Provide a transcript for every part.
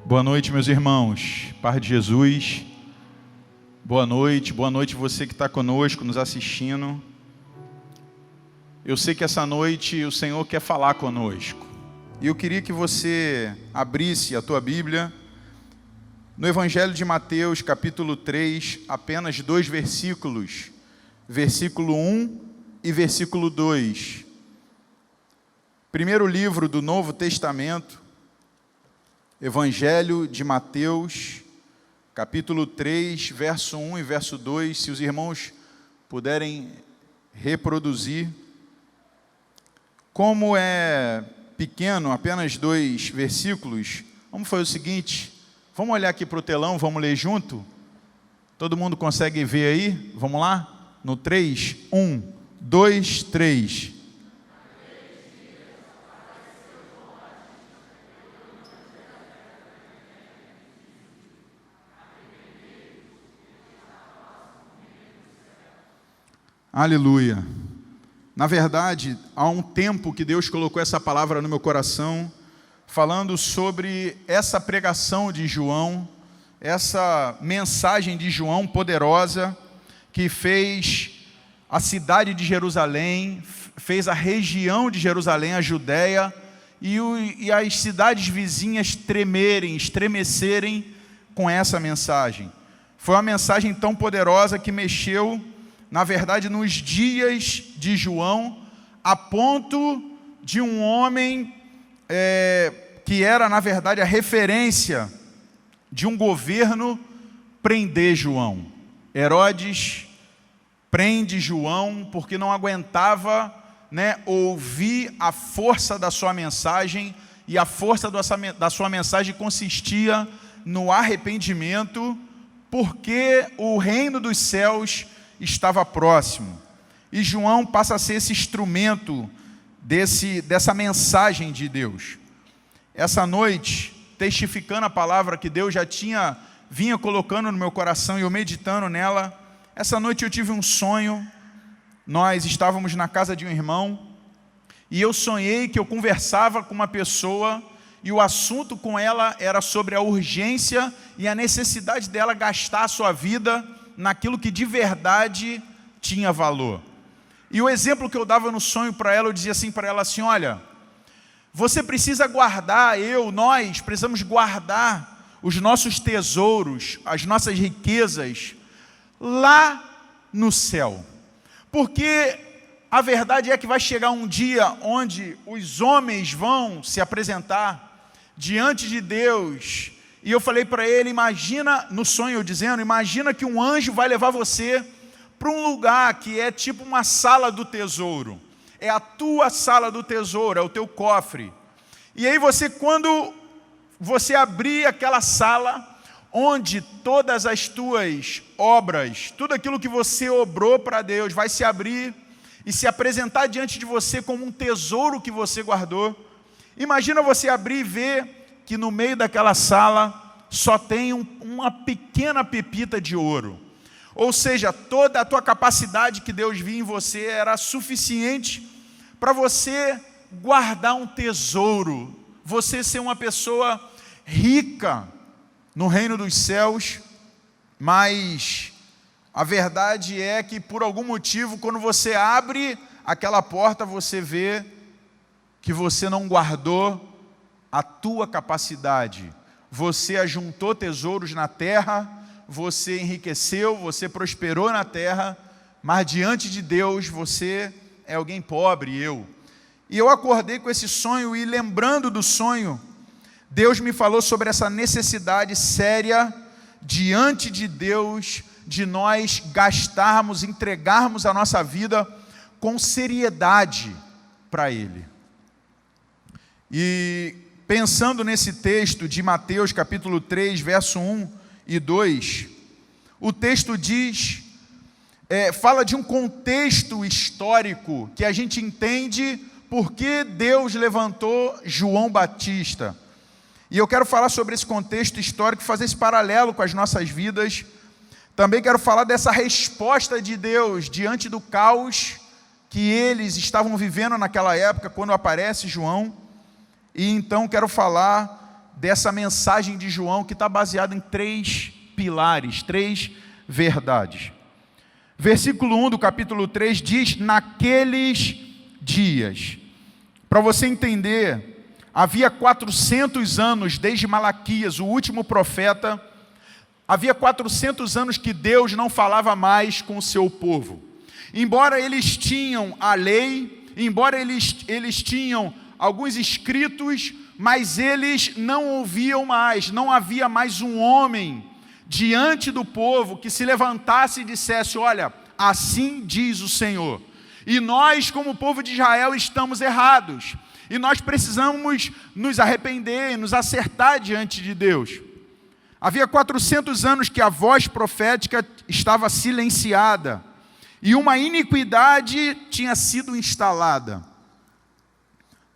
Boa noite, meus irmãos. Paz de Jesus. Boa noite você que está conosco, nos assistindo. Eu sei que essa noite o Senhor quer falar conosco. E eu queria que você abrisse a tua Bíblia no Evangelho de Mateus, capítulo 3, apenas 2 versículos. Versículo 1 e versículo 2. Primeiro livro do Novo Testamento. Evangelho de Mateus, capítulo 3, verso 1 e verso 2, se os irmãos puderem reproduzir. Como é pequeno, apenas 2 versículos, vamos fazer o seguinte, vamos olhar aqui para o telão, vamos ler junto? Todo mundo consegue ver aí? Vamos lá? No 3, 1, 2, 3. Aleluia. Na verdade, há um tempo que Deus colocou essa palavra no meu coração, falando sobre essa pregação de João, essa mensagem de João poderosa, que fez a cidade de Jerusalém, fez a região de Jerusalém, a Judéia, e as cidades vizinhas estremecerem com essa mensagem. Foi uma mensagem tão poderosa que mexeu, na verdade, nos dias de João, a ponto de um homem que era, na verdade, a referência de um governo prender João. Herodes prende João porque não aguentava, ouvir a força da sua mensagem, e a força da sua mensagem consistia no arrependimento, porque o reino dos céus estava próximo. E João passa a ser esse instrumento dessa mensagem de Deus. Essa noite, testificando a palavra que Deus já vinha colocando no meu coração e eu meditando nela, essa noite eu tive um sonho. Nós estávamos na casa de um irmão e eu sonhei que eu conversava com uma pessoa e o assunto com ela era sobre a urgência e a necessidade dela gastar a sua vida naquilo que de verdade tinha valor. E o exemplo que eu dava no sonho para ela, eu dizia assim para ela assim: olha, você precisa guardar, nós precisamos guardar os nossos tesouros, as nossas riquezas lá no céu. Porque a verdade é que vai chegar um dia onde os homens vão se apresentar diante de Deus. E eu falei para ele, imagina, no sonho eu dizendo, imagina que um anjo vai levar você para um lugar que é tipo uma sala do tesouro. É a tua sala do tesouro, é o teu cofre. E aí quando você abrir aquela sala, onde todas as tuas obras, tudo aquilo que você obrou para Deus, vai se abrir e se apresentar diante de você como um tesouro que você guardou. Imagina você abrir e ver que no meio daquela sala só tem uma pequena pepita de ouro. Ou seja, toda a tua capacidade que Deus viu em você era suficiente para você guardar um tesouro, você ser uma pessoa rica no reino dos céus. Mas a verdade é que por algum motivo, quando você abre aquela porta, você vê que você não guardou a tua capacidade. Você ajuntou tesouros na terra, você enriqueceu, você prosperou na terra, mas diante de Deus você é alguém pobre, E eu acordei com esse sonho e, lembrando do sonho, Deus me falou sobre essa necessidade séria diante de Deus, de nós gastarmos, entregarmos a nossa vida com seriedade para Ele. E pensando nesse texto de Mateus capítulo 3, verso 1 e 2, o texto fala de um contexto histórico que a gente entende porque Deus levantou João Batista. E eu quero falar sobre esse contexto histórico, fazer esse paralelo com as nossas vidas. Também quero falar dessa resposta de Deus diante do caos que eles estavam vivendo naquela época, quando aparece João. E então quero falar dessa mensagem de João, que está baseada em 3 pilares, 3 verdades. Versículo 1 do capítulo 3 diz: naqueles dias. Para você entender, havia 400 anos desde Malaquias, o último profeta. Havia 400 anos que Deus não falava mais com o seu povo. Embora eles tinham a lei, embora eles tinham alguns escritos, mas eles não ouviam mais. Não havia mais um homem diante do povo que se levantasse e dissesse: olha, assim diz o Senhor. E nós, como povo de Israel, estamos errados. E nós precisamos nos arrepender e nos acertar diante de Deus. Havia 400 anos que a voz profética estava silenciada e uma iniquidade tinha sido instalada.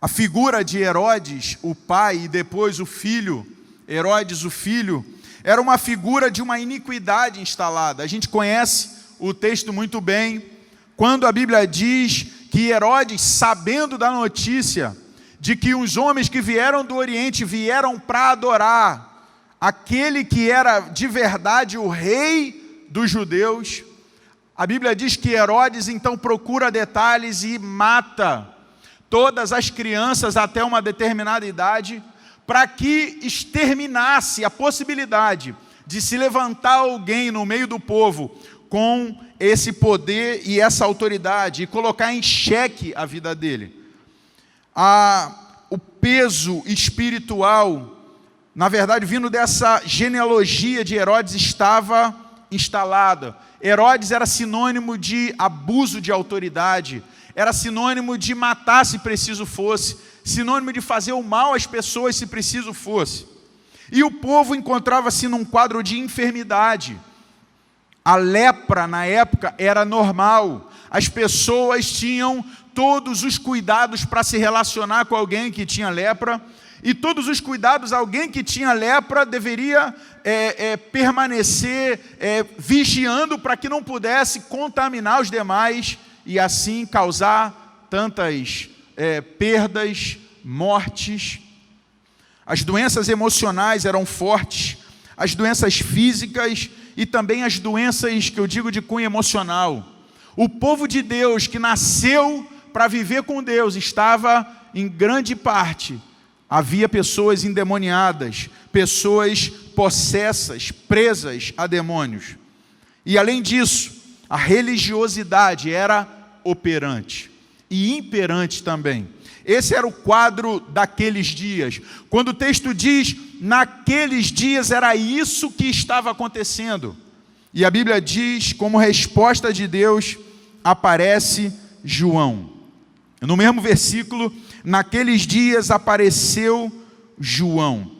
A figura de Herodes, o pai, e depois o filho, Herodes, o filho, era uma figura de uma iniquidade instalada. A gente conhece o texto muito bem, quando a Bíblia diz que Herodes, sabendo da notícia de que os homens que vieram do Oriente vieram para adorar aquele que era de verdade o rei dos judeus, a Bíblia diz que Herodes então procura detalhes e mata todas as crianças até uma determinada idade, para que exterminasse a possibilidade de se levantar alguém no meio do povo com esse poder e essa autoridade e colocar em xeque a vida dele. O peso espiritual, na verdade, vindo dessa genealogia de Herodes, estava instalada. Herodes era sinônimo de abuso de autoridade, era sinônimo de matar se preciso fosse, sinônimo de fazer o mal às pessoas se preciso fosse. E o povo encontrava-se num quadro de enfermidade. A lepra na época era normal, as pessoas tinham todos os cuidados para se relacionar com alguém que tinha lepra, e todos os cuidados, alguém que tinha lepra deveria permanecer vigiando para que não pudesse contaminar os demais e assim causar tantas perdas, mortes. As doenças emocionais eram fortes, as doenças físicas e também as doenças que eu digo de cunho emocional. O povo de Deus que nasceu para viver com Deus estava em grande parte. Havia pessoas endemoniadas, pessoas possessas, presas a demônios. E além disso, a religiosidade era operante e imperante também. Esse era o quadro daqueles dias. Quando o texto diz, naqueles dias, era isso que estava acontecendo. E a Bíblia diz, como resposta de Deus, aparece João. No mesmo versículo, naqueles dias apareceu João.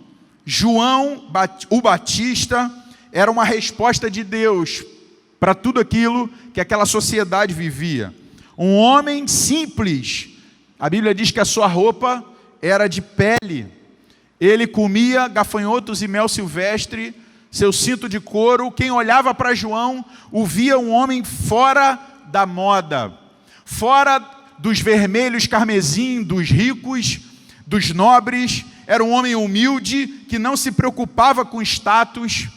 João, o Batista, era uma resposta de Deus para tudo aquilo que aquela sociedade vivia. Um homem simples. A Bíblia diz que a sua roupa era de pele. Ele comia gafanhotos e mel silvestre, seu cinto de couro. Quem olhava para João, o via um homem fora da moda, fora dos vermelhos carmesim, dos ricos, dos nobres. Era um homem humilde, que não se preocupava com status.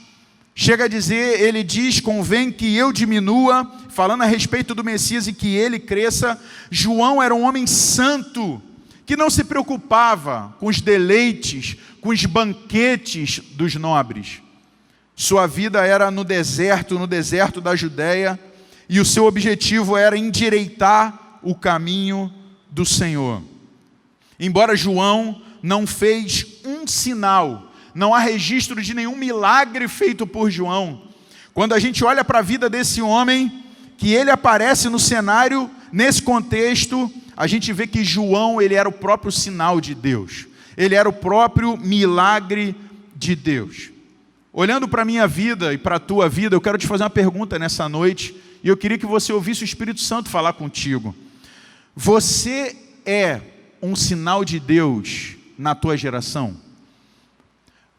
Chega a dizer, ele diz, convém que eu diminua, falando a respeito do Messias e que ele cresça. João era um homem santo, que não se preocupava com os deleites, com os banquetes dos nobres. Sua vida era no deserto da Judéia, e o seu objetivo era endireitar o caminho do Senhor. Embora João não fez um sinal, não há registro de nenhum milagre feito por João. Quando a gente olha para a vida desse homem, que ele aparece no cenário, nesse contexto, a gente vê que João, ele era o próprio sinal de Deus. Ele era o próprio milagre de Deus. Olhando para a minha vida e para a tua vida, eu quero te fazer uma pergunta nessa noite, e eu queria que você ouvisse o Espírito Santo falar contigo. Você é um sinal de Deus na tua geração?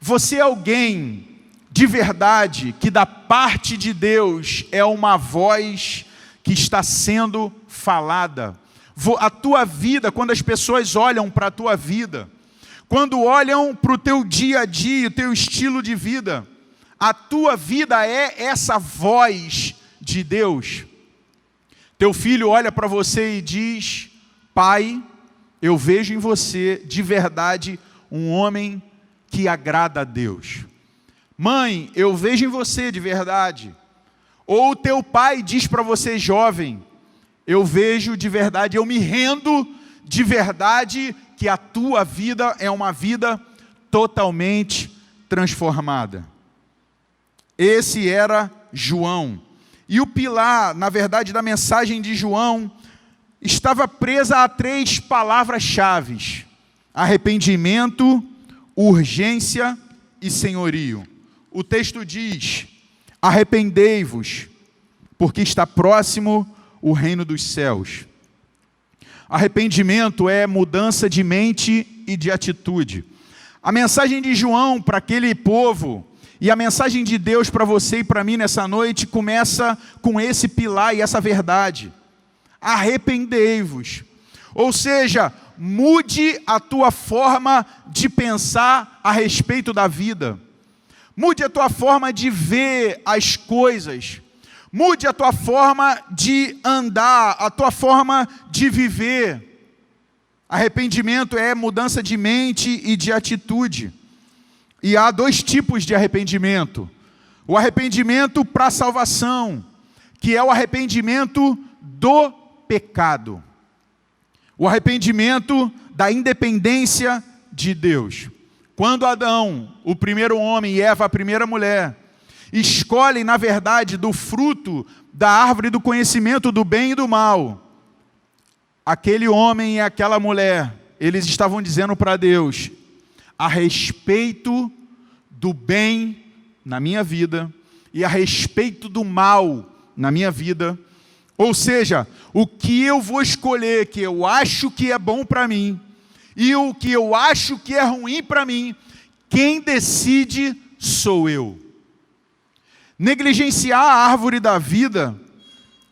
Você é alguém de verdade que da parte de Deus é uma voz que está sendo falada? A tua vida, quando as pessoas olham para a tua vida, quando olham para o teu dia a dia, o teu estilo de vida, a tua vida é essa voz de Deus. Teu filho olha para você e diz: pai, eu vejo em você de verdade um homem que agrada a Deus. Mãe, eu vejo em você de verdade. Ou teu pai diz para você, jovem: eu vejo de verdade, eu me rendo de verdade que a tua vida é uma vida totalmente transformada. Esse era João. E o pilar, na verdade, da mensagem de João estava presa a 3 palavras-chave: arrependimento, urgência e senhorio. O texto diz: arrependei-vos, porque está próximo o reino dos céus. Arrependimento é mudança de mente e de atitude. A mensagem de João para aquele povo e a mensagem de Deus para você e para mim nessa noite começa com esse pilar e essa verdade: arrependei-vos. Ou seja, mude a tua forma de pensar a respeito da vida. Mude a tua forma de ver as coisas. Mude a tua forma de andar, a tua forma de viver. Arrependimento é mudança de mente e de atitude. E há 2 tipos de arrependimento. O arrependimento para a salvação, que é o arrependimento do pecado. O arrependimento da independência de Deus. Quando Adão, o primeiro homem, e Eva, a primeira mulher, escolhem, na verdade, do fruto da árvore do conhecimento do bem e do mal, aquele homem e aquela mulher, eles estavam dizendo para Deus: a respeito do bem na minha vida e a respeito do mal na minha vida, ou seja, o que eu vou escolher, que eu acho que é bom para mim, e o que eu acho que é ruim para mim, quem decide sou eu. Negligenciar a árvore da vida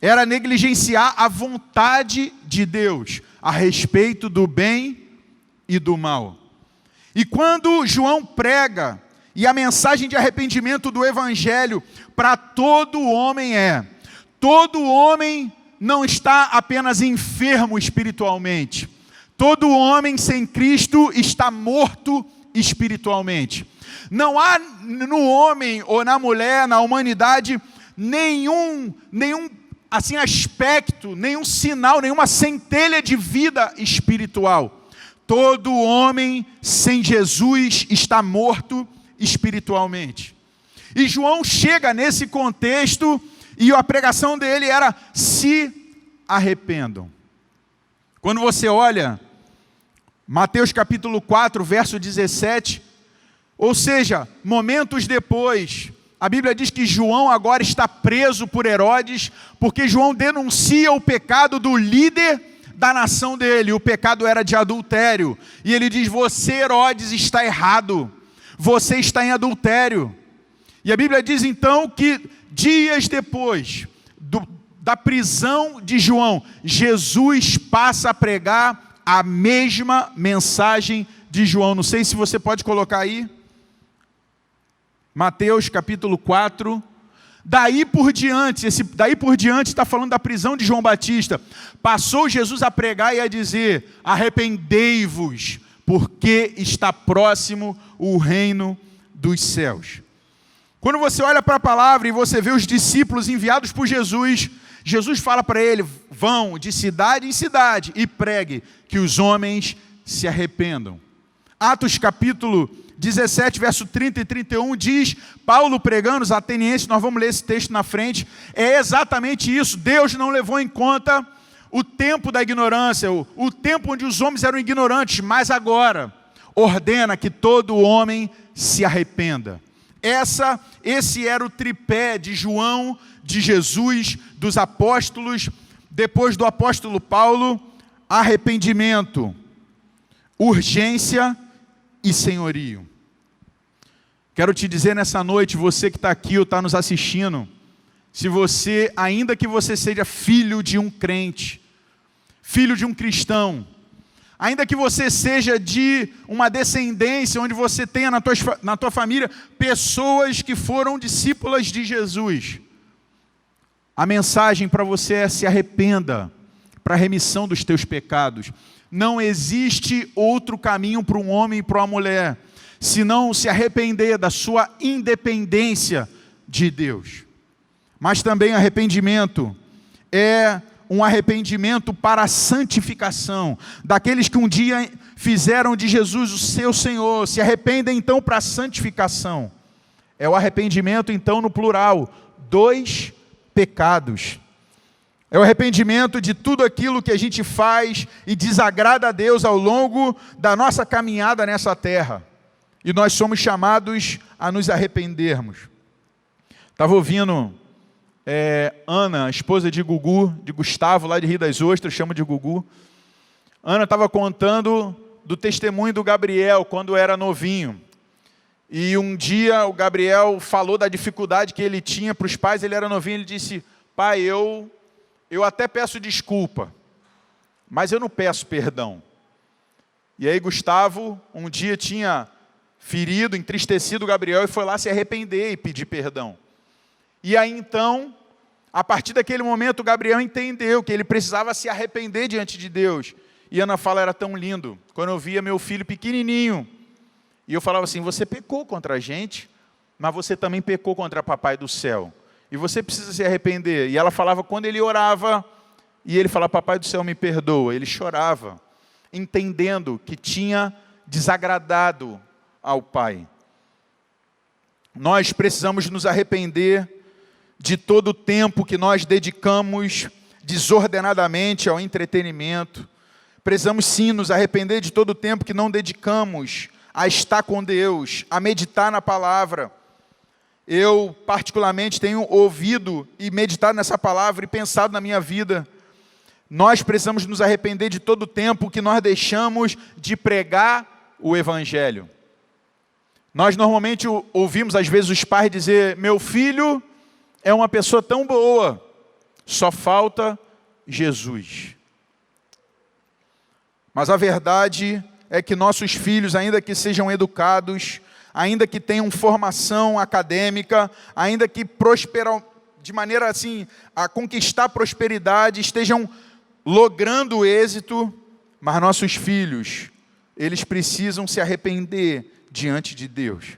era negligenciar a vontade de Deus a respeito do bem e do mal. E quando João prega, e a mensagem de arrependimento do Evangelho para todo homem é: todo homem não está apenas enfermo espiritualmente, todo homem sem Cristo está morto espiritualmente. Não há no homem ou na mulher, na humanidade, nenhum assim, aspecto, nenhum sinal, nenhuma centelha de vida espiritual. Todo homem sem Jesus está morto espiritualmente. E João chega nesse contexto e a pregação dele era: se arrependam. Quando você olha Mateus capítulo 4, verso 17, ou seja, momentos depois, a Bíblia diz que João agora está preso por Herodes, porque João denuncia o pecado do líder da nação dele. O pecado era de adultério. E ele diz: você, Herodes, está errado. Você está em adultério. E a Bíblia diz então que dias depois da prisão de João, Jesus passa a pregar a mesma mensagem de João. Não sei se você pode colocar aí. Mateus capítulo 4. Daí por diante está falando da prisão de João Batista. Passou Jesus a pregar e a dizer: arrependei-vos, porque está próximo o reino dos céus. Quando você olha para a palavra e você vê os discípulos enviados por Jesus, Jesus fala para ele: vão de cidade em cidade e pregue que os homens se arrependam. Atos capítulo 17, verso 30 e 31 diz, Paulo pregando os atenienses, nós vamos ler esse texto na frente, é exatamente isso. Deus não levou em conta o tempo da ignorância, o tempo onde os homens eram ignorantes, mas agora ordena que todo homem se arrependa. Esse era o tripé de João, de Jesus, dos apóstolos. Depois do apóstolo Paulo: arrependimento, urgência e senhorio. Quero te dizer nessa noite, você que está aqui ou está nos assistindo, se você, ainda que você seja filho de um crente, filho de um cristão, Ainda que você seja de uma descendência, onde você tenha na tua família pessoas que foram discípulas de Jesus, a mensagem para você é: se arrependa para a remissão dos teus pecados. Não existe outro caminho para um homem e para uma mulher, senão se arrepender da sua independência de Deus. Mas também arrependimento é um arrependimento para a santificação, daqueles que um dia fizeram de Jesus o seu Senhor, se arrependem então para a santificação. É o arrependimento então no plural, 2 pecados. É o arrependimento de tudo aquilo que a gente faz e desagrada a Deus ao longo da nossa caminhada nessa terra. E nós somos chamados a nos arrependermos. Estava ouvindo Ana, esposa de Gugu, de Gustavo, lá de Rio das Ostras, chama de Gugu. Ana estava contando do testemunho do Gabriel, quando era novinho. E um dia o Gabriel falou da dificuldade que ele tinha para os pais, ele era novinho, ele disse: pai, eu até peço desculpa, mas eu não peço perdão. E aí Gustavo um dia tinha ferido, entristecido o Gabriel e foi lá se arrepender e pedir perdão. E aí então, a partir daquele momento, o Gabriel entendeu que ele precisava se arrepender diante de Deus. E Ana fala: era tão lindo, quando eu via meu filho pequenininho, e eu falava assim: você pecou contra a gente, mas você também pecou contra Papai do céu. E você precisa se arrepender. E ela falava quando ele orava, e ele falava: Papai do céu, me perdoa. Ele chorava, entendendo que tinha desagradado ao Pai. Nós precisamos nos arrepender de todo o tempo que nós dedicamos desordenadamente ao entretenimento. Precisamos sim nos arrepender de todo o tempo que não dedicamos a estar com Deus, a meditar na palavra. Eu, particularmente, tenho ouvido e meditado nessa palavra e pensado na minha vida. Nós precisamos nos arrepender de todo o tempo que nós deixamos de pregar o Evangelho. Nós normalmente ouvimos, às vezes, os pais dizer: meu filho é uma pessoa tão boa, só falta Jesus. Mas a verdade é que nossos filhos, ainda que sejam educados, ainda que tenham formação acadêmica, ainda que prosperam de maneira assim a conquistar prosperidade, estejam logrando êxito, mas nossos filhos, eles precisam se arrepender diante de Deus.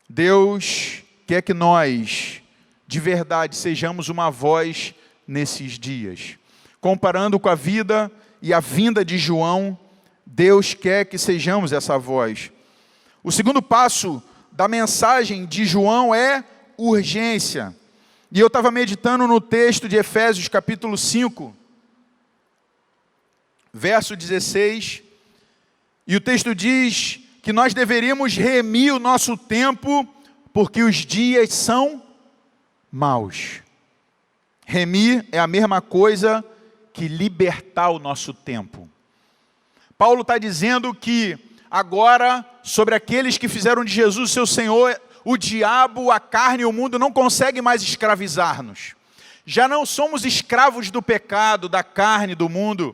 Deus quer que nós, de verdade, sejamos uma voz nesses dias. Comparando com a vida e a vinda de João, Deus quer que sejamos essa voz. O segundo passo da mensagem de João é urgência. E eu estava meditando no texto de Efésios capítulo 5, verso 16, e o texto diz que nós deveríamos remir o nosso tempo, porque os dias são maus. Remir é a mesma coisa que libertar o nosso tempo. Paulo está dizendo que agora, sobre aqueles que fizeram de Jesus seu Senhor, o diabo, a carne e o mundo não conseguem mais escravizar-nos. Já não somos escravos do pecado, da carne, do mundo,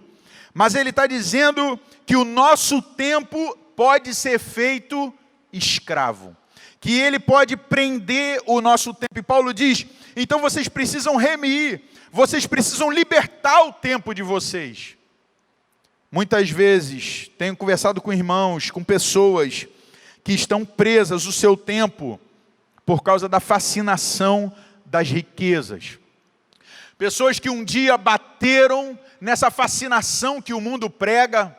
mas ele está dizendo que o nosso tempo pode ser feito escravo, que ele pode prender o nosso tempo. E Paulo diz: então vocês precisam remir, vocês precisam libertar o tempo de vocês. Muitas vezes tenho conversado com irmãos, com pessoas que estão presas o seu tempo por causa da fascinação das riquezas. Pessoas que um dia bateram nessa fascinação que o mundo prega,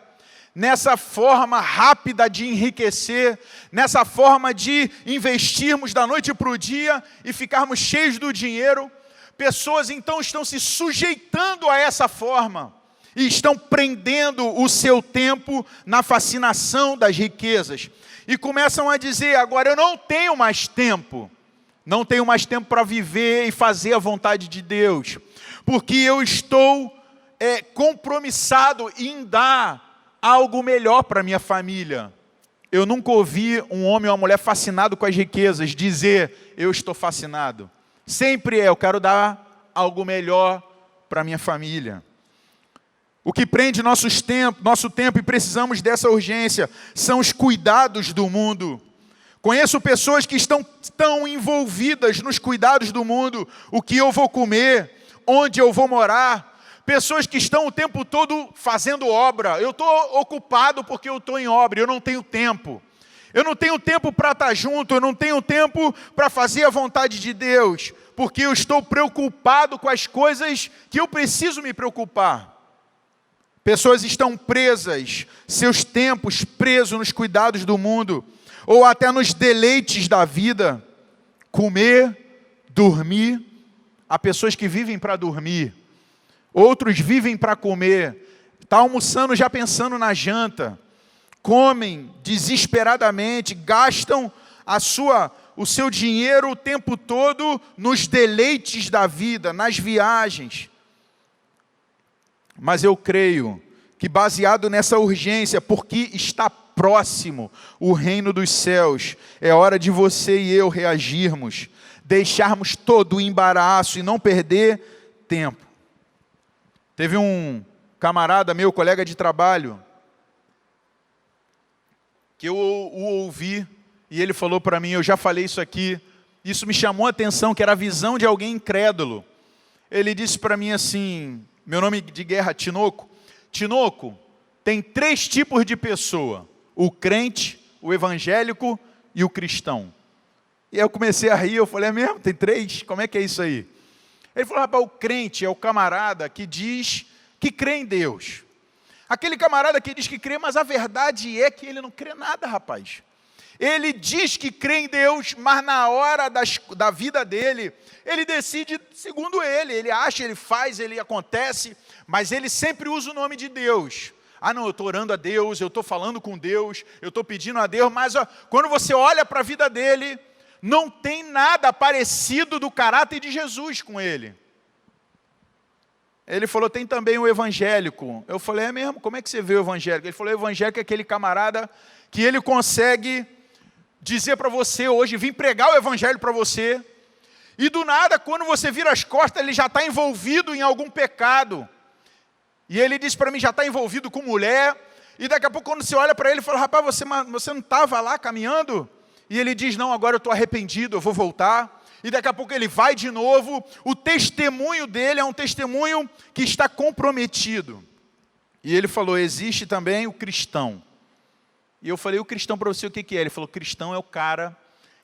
nessa forma rápida de enriquecer, nessa forma de investirmos da noite para o dia e ficarmos cheios do dinheiro. Pessoas então estão se sujeitando a essa forma e estão prendendo o seu tempo na fascinação das riquezas. E começam a dizer: agora eu não tenho mais tempo. Não tenho mais tempo para viver e fazer a vontade de Deus. Porque eu estou compromissado em dar algo melhor para minha família. Eu nunca ouvi um homem ou uma mulher fascinado com as riquezas dizer: eu estou fascinado. Sempre eu quero dar algo melhor para minha família. O que prende nosso tempo e precisamos dessa urgência são os cuidados do mundo. Conheço pessoas que estão tão envolvidas nos cuidados do mundo, o que eu vou comer, onde eu vou morar. Pessoas que estão o tempo todo fazendo obra. Eu estou ocupado porque eu estou em obra, eu não tenho tempo. Eu não tenho tempo para estar junto, eu não tenho tempo para fazer a vontade de Deus, porque eu estou preocupado com as coisas que eu preciso me preocupar. Pessoas estão presas, seus tempos presos nos cuidados do mundo, ou até nos deleites da vida, comer, dormir. Há pessoas que vivem para dormir, outros vivem para comer, está almoçando já pensando na janta, comem desesperadamente, gastam o seu dinheiro o tempo todo nos deleites da vida, nas viagens. Mas eu creio que baseado nessa urgência, porque está próximo o reino dos céus, é hora de você e eu reagirmos, deixarmos todo o embaraço e não perder tempo. Teve um camarada meu, colega de trabalho, que eu o ouvi e ele falou para mim, eu já falei isso aqui, isso me chamou a atenção, que era a visão de alguém incrédulo. Ele disse para mim assim, meu nome de guerra, Tinoco. Tinoco, tem 3 tipos de pessoa, o crente, o evangélico e o cristão. E aí eu comecei a rir, eu falei, é mesmo? Tem 3? Como é que é isso aí? Ele falou, rapaz, o crente é o camarada que diz que crê em Deus. Aquele camarada que diz que crê, mas a verdade é que ele não crê nada, rapaz. Ele diz que crê em Deus, mas na hora da vida dele, ele decide segundo ele acha, ele faz, ele acontece, mas ele sempre usa o nome de Deus. Ah não, eu estou orando a Deus, eu estou falando com Deus, eu estou pedindo a Deus, mas quando você olha para a vida dele, não tem nada parecido do caráter de Jesus com ele. Ele falou, tem também o evangélico. Eu falei, é mesmo? Como é que você vê o evangélico? Ele falou, o evangélico é aquele camarada que ele consegue dizer para você hoje, vim pregar o evangelho para você, e do nada, quando você vira as costas, ele já está envolvido em algum pecado. E ele disse para mim, já está envolvido com mulher, e daqui a pouco quando você olha para ele, fala, rapaz, você não estava lá caminhando? E ele diz, não, agora eu estou arrependido, eu vou voltar. E daqui a pouco ele vai de novo. O testemunho dele é um testemunho que está comprometido. E ele falou, existe também o cristão. E eu falei, o cristão para você o que é? Ele falou, cristão é o cara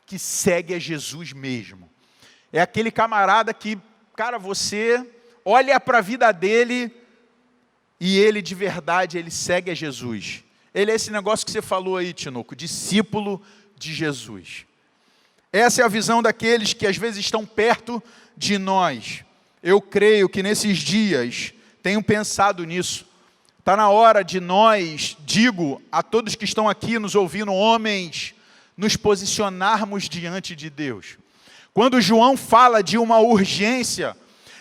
que segue a Jesus mesmo. É aquele camarada que, cara, você olha para a vida dele e ele de verdade, ele segue a Jesus. Ele é esse negócio que você falou aí, Tinoco, discípulo de Jesus. Essa é a visão daqueles que às vezes estão perto de nós. Eu creio que nesses dias, tenho pensado nisso, está na hora de nós, digo a todos que estão aqui nos ouvindo, homens, nos posicionarmos diante de Deus. Quando João fala de uma urgência,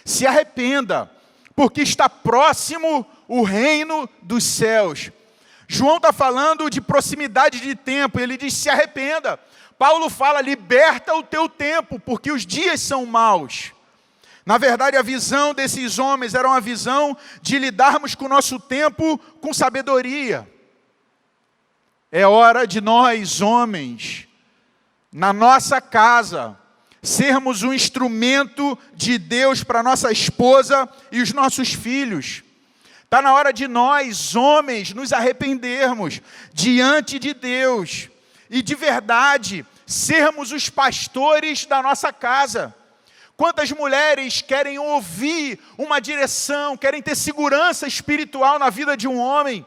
se arrependa, porque está próximo o reino dos céus. João está falando de proximidade de tempo, ele diz, se arrependa. Paulo fala, liberta o teu tempo, porque os dias são maus. Na verdade, a visão desses homens era uma visão de lidarmos com o nosso tempo com sabedoria. É hora de nós, homens, na nossa casa, sermos um instrumento de Deus para nossa esposa e os nossos filhos. Está na hora de nós, homens, nos arrependermos diante de Deus e de verdade sermos os pastores da nossa casa. Quantas mulheres querem ouvir uma direção, querem ter segurança espiritual na vida de um homem,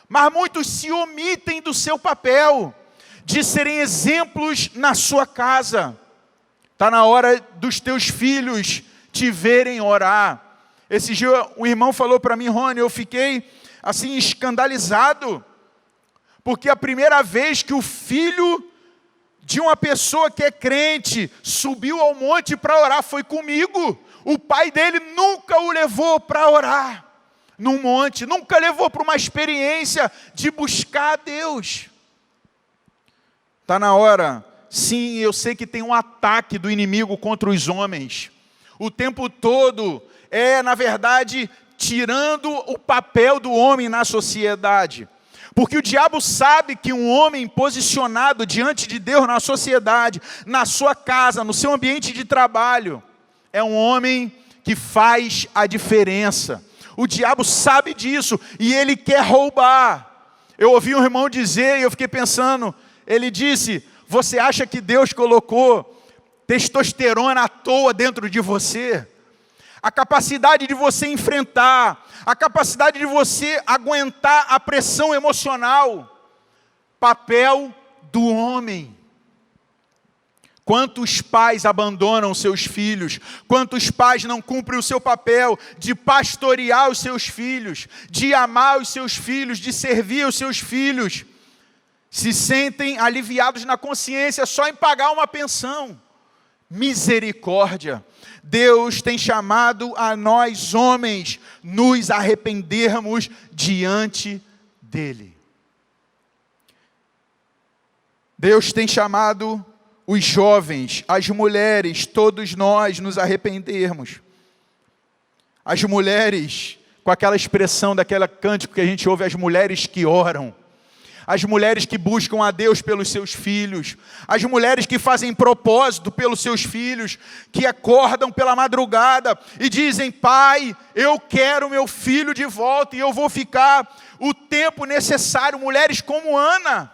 mas muitos se omitem do seu papel de serem exemplos na sua casa. Está na hora dos teus filhos te verem orar. Esse dia um irmão falou para mim, Rony, eu fiquei assim escandalizado, porque a primeira vez que o filho de uma pessoa que é crente subiu ao monte para orar foi comigo. O pai dele nunca o levou para orar num monte, nunca levou para uma experiência de buscar a Deus. Está na hora, sim, eu sei que tem um ataque do inimigo contra os homens. O tempo todo na verdade, tirando o papel do homem na sociedade. Porque o diabo sabe que um homem posicionado diante de Deus na sociedade, na sua casa, no seu ambiente de trabalho, é um homem que faz a diferença. O diabo sabe disso e ele quer roubar. Eu ouvi um irmão dizer e eu fiquei pensando, ele disse, você acha que Deus colocou testosterona à toa dentro de você? A capacidade de você enfrentar, a capacidade de você aguentar a pressão emocional, papel do homem. Quantos pais abandonam seus filhos? Quantos pais não cumprem o seu papel de pastorear os seus filhos, de amar os seus filhos, de servir os seus filhos? Se sentem aliviados na consciência só em pagar uma pensão. Misericórdia. Deus tem chamado a nós homens nos arrependermos diante dele. Deus tem chamado os jovens, as mulheres, todos nós nos arrependermos. As mulheres, com aquela expressão daquela cântico que a gente ouve, as mulheres que oram. As mulheres que buscam a Deus pelos seus filhos, as mulheres que fazem propósito pelos seus filhos, que acordam pela madrugada e dizem, pai, eu quero meu filho de volta e eu vou ficar o tempo necessário. Mulheres como Ana,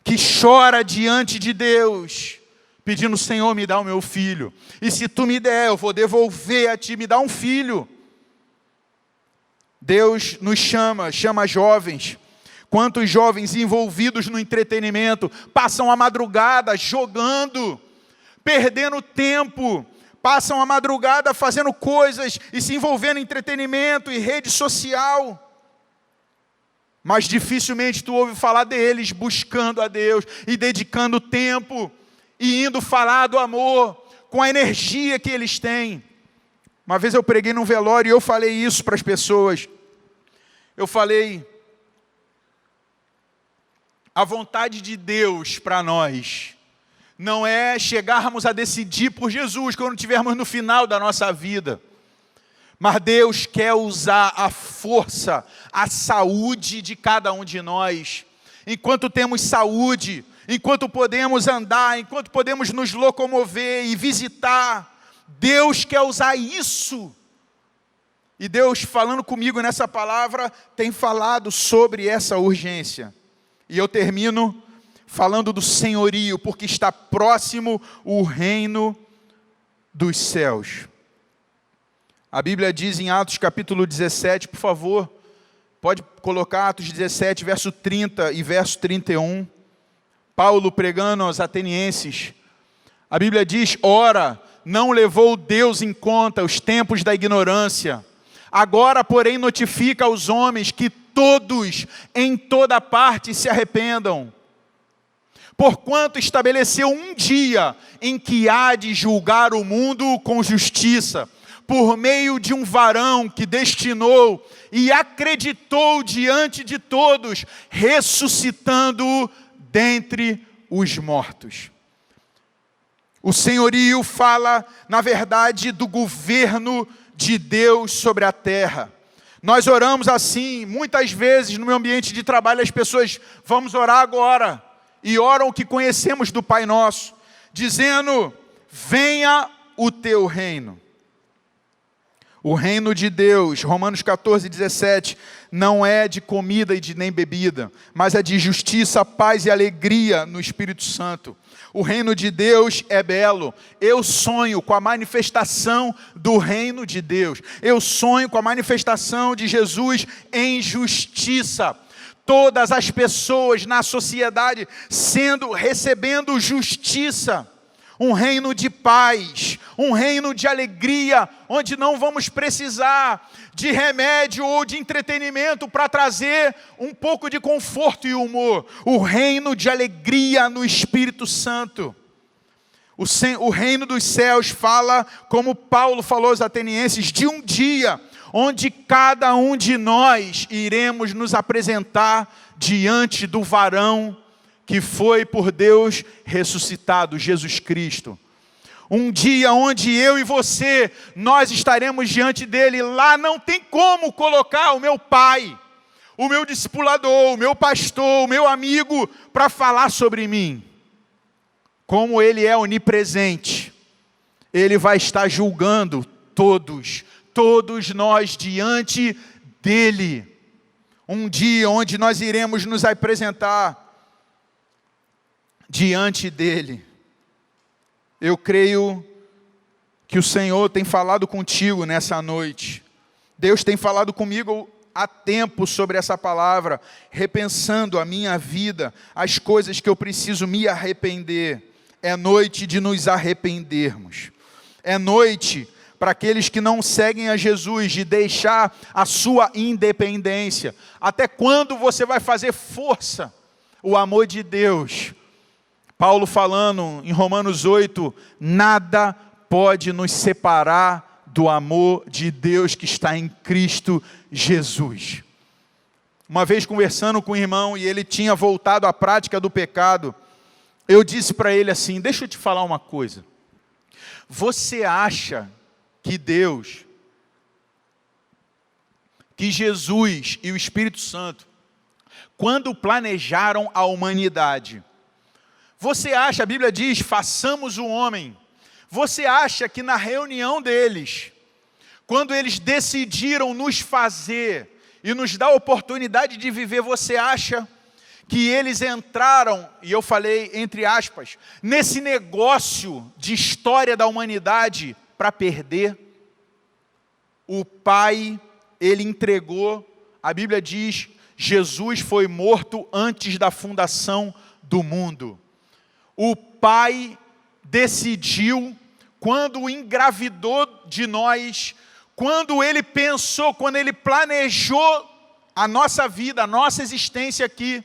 que chora diante de Deus, pedindo, Senhor, me dá o meu filho, e se tu me der, eu vou devolver a ti, me dá um filho. Deus nos chama jovens. Quantos jovens envolvidos no entretenimento passam a madrugada jogando, perdendo tempo, passam a madrugada fazendo coisas e se envolvendo em entretenimento e rede social. Mas dificilmente tu ouve falar deles buscando a Deus e dedicando tempo e indo falar do amor com a energia que eles têm. Uma vez eu preguei num velório e eu falei isso para as pessoas. Eu falei, a vontade de Deus para nós não é chegarmos a decidir por Jesus quando estivermos no final da nossa vida. Mas Deus quer usar a força, a saúde de cada um de nós. Enquanto temos saúde, enquanto podemos andar, enquanto podemos nos locomover e visitar, Deus quer usar isso. E Deus, falando comigo nessa palavra, tem falado sobre essa urgência. E eu termino falando do senhorio, porque está próximo o reino dos céus. A Bíblia diz em Atos capítulo 17, por favor, pode colocar Atos 17, verso 30 e verso 31. Paulo pregando aos atenienses. A Bíblia diz, ora, não levou Deus em conta os tempos da ignorância. Agora, porém, notifica aos homens que todos, em toda parte, se arrependam. Porquanto estabeleceu um dia em que há de julgar o mundo com justiça, por meio de um varão que destinou e acreditou diante de todos, ressuscitando-o dentre os mortos. O senhorio fala, na verdade, do governo de Deus sobre a terra. Nós oramos assim, muitas vezes no meu ambiente de trabalho, as pessoas, vamos orar agora, e oram o que conhecemos do Pai Nosso, dizendo, venha o teu reino. O reino de Deus, Romanos 14, 17, não é de comida e de nem bebida, mas é de justiça, paz e alegria no Espírito Santo. O reino de Deus é belo. Eu sonho com a manifestação do reino de Deus. Eu sonho com a manifestação de Jesus em justiça. Todas as pessoas na sociedade recebendo justiça. Um reino de paz, um reino de alegria, onde não vamos precisar de remédio ou de entretenimento para trazer um pouco de conforto e humor. O reino de alegria no Espírito Santo. O reino dos céus fala, como Paulo falou aos atenienses, de um dia onde cada um de nós iremos nos apresentar diante do varão que foi por Deus ressuscitado, Jesus Cristo. Um dia onde eu e você, nós estaremos diante dele. Lá não tem como colocar o meu pai, o meu discipulador, o meu pastor, o meu amigo, para falar sobre mim. Como ele é onipresente, ele vai estar julgando todos nós diante dele. Um dia onde nós iremos nos apresentar diante dele. Eu creio que o Senhor tem falado contigo nessa noite. Deus tem falado comigo há tempo sobre essa palavra, repensando a minha vida, as coisas que eu preciso me arrepender. É noite de nos arrependermos. É noite para aqueles que não seguem a Jesus, de deixar a sua independência. Até quando você vai fazer força o amor de Deus? Paulo falando em Romanos 8, nada pode nos separar do amor de Deus que está em Cristo Jesus. Uma vez conversando com um irmão e ele tinha voltado à prática do pecado, eu disse para ele assim, deixa eu te falar uma coisa. Você acha que Deus, que Jesus e o Espírito Santo, quando planejaram a humanidade, você acha, a Bíblia diz, façamos o homem. Você acha que na reunião deles, quando eles decidiram nos fazer e nos dar a oportunidade de viver, você acha que eles entraram, e eu falei entre aspas, nesse negócio de história da humanidade para perder? O Pai, ele entregou, a Bíblia diz, Jesus foi morto antes da fundação do mundo. O Pai decidiu, quando engravidou de nós, quando Ele pensou, quando Ele planejou a nossa vida, a nossa existência aqui,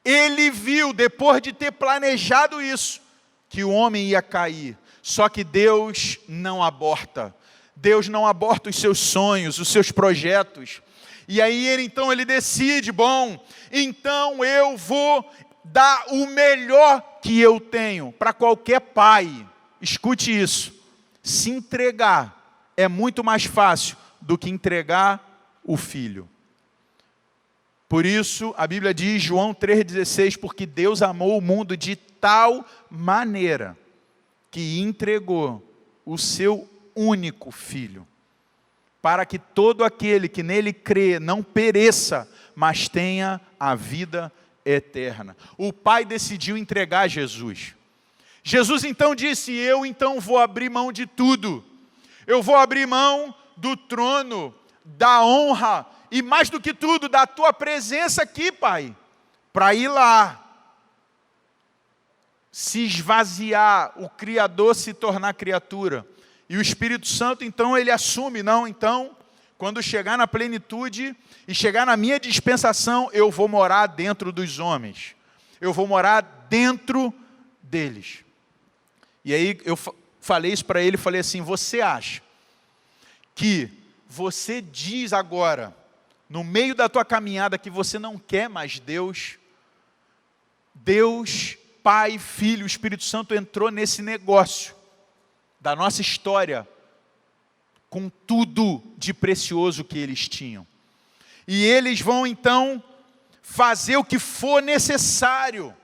Ele viu, depois de ter planejado isso, que o homem ia cair. Só que Deus não aborta. Deus não aborta os seus sonhos, os seus projetos. E aí ele decide, bom, então eu vou dar o melhor que eu tenho para qualquer pai. Escute isso, se entregar é muito mais fácil do que entregar o filho. Por isso a Bíblia diz, João 3,16, porque Deus amou o mundo de tal maneira que entregou o seu único filho, para que todo aquele que nele crê não pereça, mas tenha a vida eterna. O Pai decidiu entregar Jesus. Jesus então disse, eu então vou abrir mão de tudo. Eu vou abrir mão do trono, da honra, e mais do que tudo, da tua presença aqui, Pai, para ir lá, se esvaziar, o Criador se tornar criatura. E o Espírito Santo então ele assume, não, então, quando chegar na plenitude e chegar na minha dispensação, eu vou morar dentro dos homens. Eu vou morar dentro deles. E aí eu falei isso para ele, falei assim, você acha que você diz agora, no meio da tua caminhada, que você não quer mais Deus? Deus, Pai, Filho, Espírito Santo entrou nesse negócio da nossa história, com tudo de precioso que eles tinham. E eles vão então fazer o que for necessário,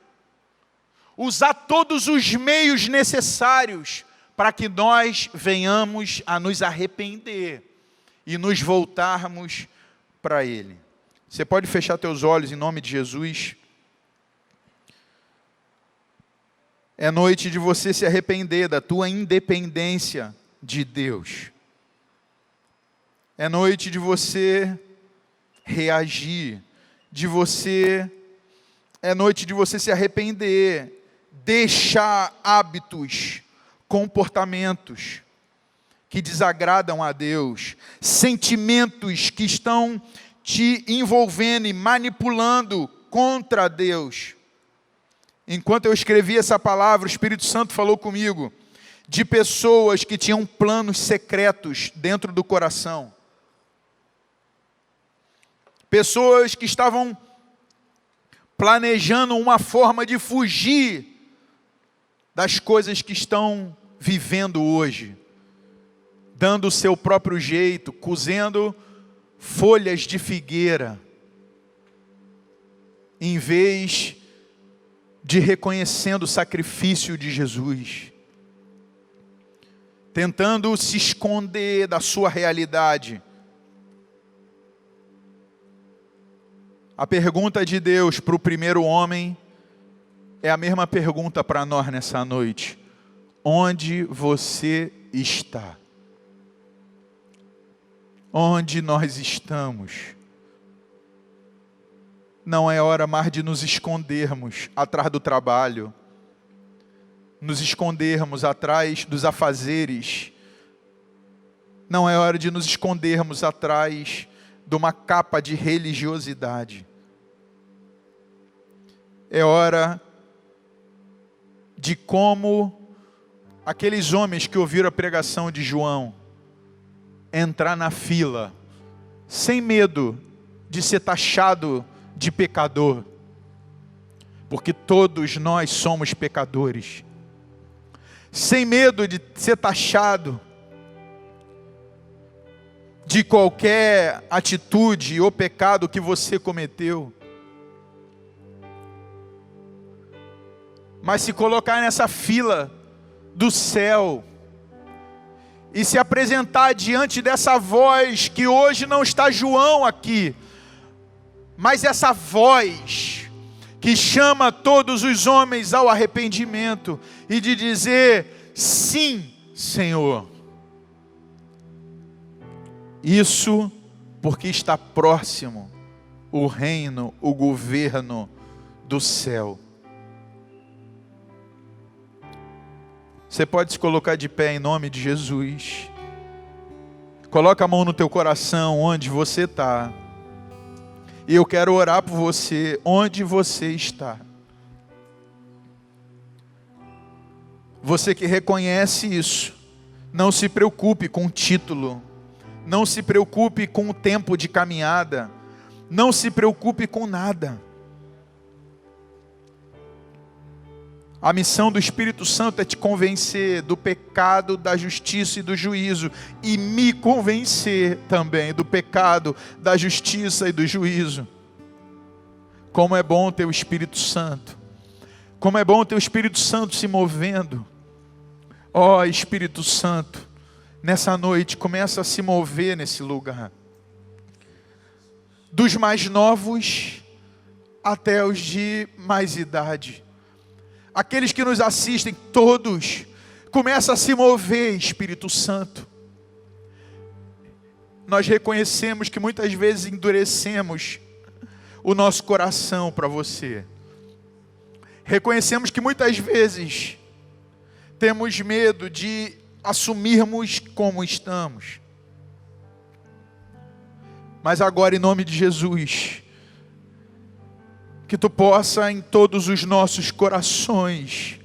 usar todos os meios necessários para que nós venhamos a nos arrepender e nos voltarmos para Ele. Você pode fechar teus olhos em nome de Jesus. É noite de você se arrepender da tua independência de Deus. É noite de você reagir, é noite de você se arrepender, deixar hábitos, comportamentos que desagradam a Deus, sentimentos que estão te envolvendo e manipulando contra Deus. Enquanto eu escrevi essa palavra, o Espírito Santo falou comigo de pessoas que tinham planos secretos dentro do coração. Pessoas que estavam planejando uma forma de fugir das coisas que estão vivendo hoje, dando o seu próprio jeito, cozendo folhas de figueira, em vez de reconhecendo o sacrifício de Jesus, tentando se esconder da sua realidade. A pergunta de Deus para o primeiro homem é a mesma pergunta para nós nessa noite: onde você está? Onde nós estamos? Não é hora mais de nos escondermos atrás do trabalho, nos escondermos atrás dos afazeres. Não é hora de nos escondermos atrás de uma capa de religiosidade. É hora de, como aqueles homens que ouviram a pregação de João, entrar na fila, sem medo de ser taxado de pecador, porque todos nós somos pecadores, sem medo de ser taxado de qualquer atitude ou pecado que você cometeu, mas se colocar nessa fila do céu e se apresentar diante dessa voz, que hoje não está João aqui, mas essa voz que chama todos os homens ao arrependimento e de dizer: sim, Senhor. Isso porque está próximo o reino, o governo do céu. Você pode se colocar de pé em nome de Jesus. Coloca a mão no teu coração onde você está. E eu quero orar por você onde você está. Você que reconhece isso, não se preocupe com o título. Não se preocupe com o tempo de caminhada. Não se preocupe com nada. A missão do Espírito Santo é te convencer do pecado, da justiça e do juízo. E me convencer também do pecado, da justiça e do juízo. Como é bom ter o Espírito Santo. Como é bom ter o Espírito Santo se movendo. Ó Espírito Santo, nessa noite começa a se mover nesse lugar. Dos mais novos até os de mais idade. Aqueles que nos assistem, todos, começa a se mover, Espírito Santo. Nós reconhecemos que muitas vezes endurecemos o nosso coração para você. Reconhecemos que muitas vezes temos medo de assumirmos como estamos. Mas agora, em nome de Jesus, que Tu possa em todos os nossos corações,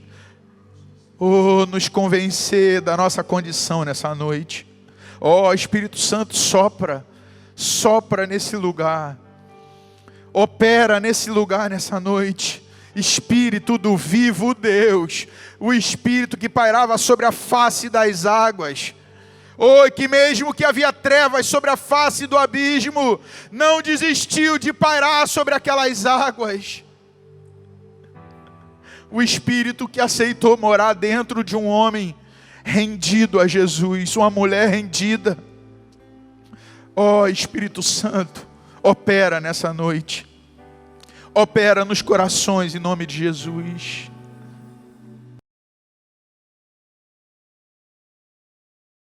nos convencer da nossa condição nessa noite. Espírito Santo, sopra nesse lugar, opera nesse lugar nessa noite. Espírito do vivo Deus, o Espírito que pairava sobre a face das águas, que mesmo que havia trevas sobre a face do abismo, não desistiu de pairar sobre aquelas águas. O Espírito que aceitou morar dentro de um homem rendido a Jesus, uma mulher rendida. Espírito Santo, opera nessa noite. Opera nos corações em nome de Jesus.